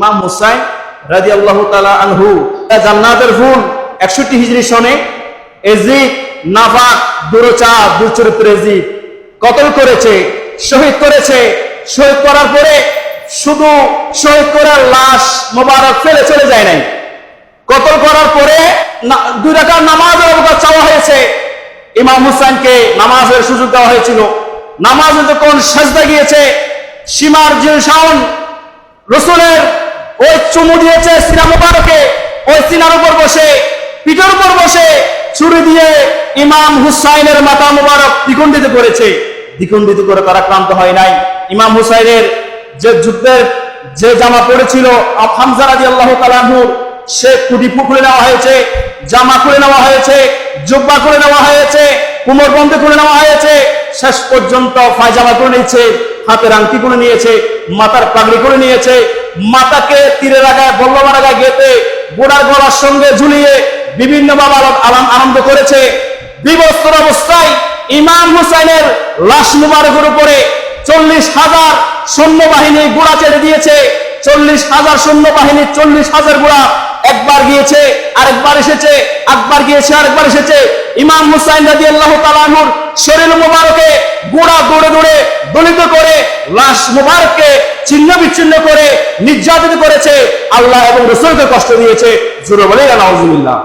ইমাম হুসাইন রাদিয়াল্লাহু তাআলা আনহু জান্নাতের ফুল 61 হিজরি সনে এজিদ নাফাক দুরচা দুচরিত্র এজিদ কতল করেছে, শহীদ করেছে। শহীদ করার পরে শুধু শহীদ করার লাশ মোবারক ফেলে চলে যায় নাই, কতল করার পরে 2 রাকাত নামাজের অবকাশ চাওয়া হয়েছে। ইমাম হুসাইনকে নামাজের সুযোগ দেওয়া হয়েছিল। নামাজে যখন সাজদা গিয়েছে, সীমার জিলশান রসুলের ওই চুমু দিয়েছে সিনা মুবারকে, ওই সিনার উপর বসে, পিঠের উপর বসে ছুরি দিয়ে ইমাম হুসাইনের মাথা মুবারক দ্বিখণ্ডিত করেছে। দ্বিখণ্ডিত করে তারা ক্লান্ত হয় নাই। ইমাম হুসাইনের যে যুদ্ধের যে জামা পড়েছিল হামজা রাদিয়াল্লাহু তাআলা আনহু, সে কুটি খুলে নেওয়া হয়েছে, জামা খুলে নেওয়া হয়েছে, জুব্বা খুলে নেওয়া হয়েছে, কোমরবন্ধ খুলে নেওয়া হয়েছে, শেষ পর্যন্ত পায়জামা করে নিয়েছে, হাতের আংটি করে নিয়েছে, মাথার পাগড়ি করে নিয়েছে, মাথাকে তীরের আগায় বল্লমের আগায় গেঁথে গোড়ার গলার সঙ্গে ঝুলিয়ে বিভিন্ন ভাবে আনন্দ করেছে। বিবস্ত্র অবস্থায় ইমাম হুসাইনের লাশ মুবারকের উপরে 40,000 সৈন্যবাহিনী গোড়া চেড়ে দিয়েছে। 40,000 সৈন্যবাহিনী, 40,000 গোড়া একবার গিয়েছে আরেকবার এসেছে, একবার গিয়েছে আরেকবার এসেছে। ইমাম হুসাইন রাদিয়াল্লাহু তাআলা আনহুর শরীর মুবারকে গোড়া দৌড়ে দৌড়ে দলিত করে লাশ মুবারককে ছিন্ন বিচ্ছিন্ন করে নির্যাতিত করেছে। আল্লাহ এবং রাসূলকে কষ্ট দিয়েছে। জোরে বলে নাউজুবিল্লাহ।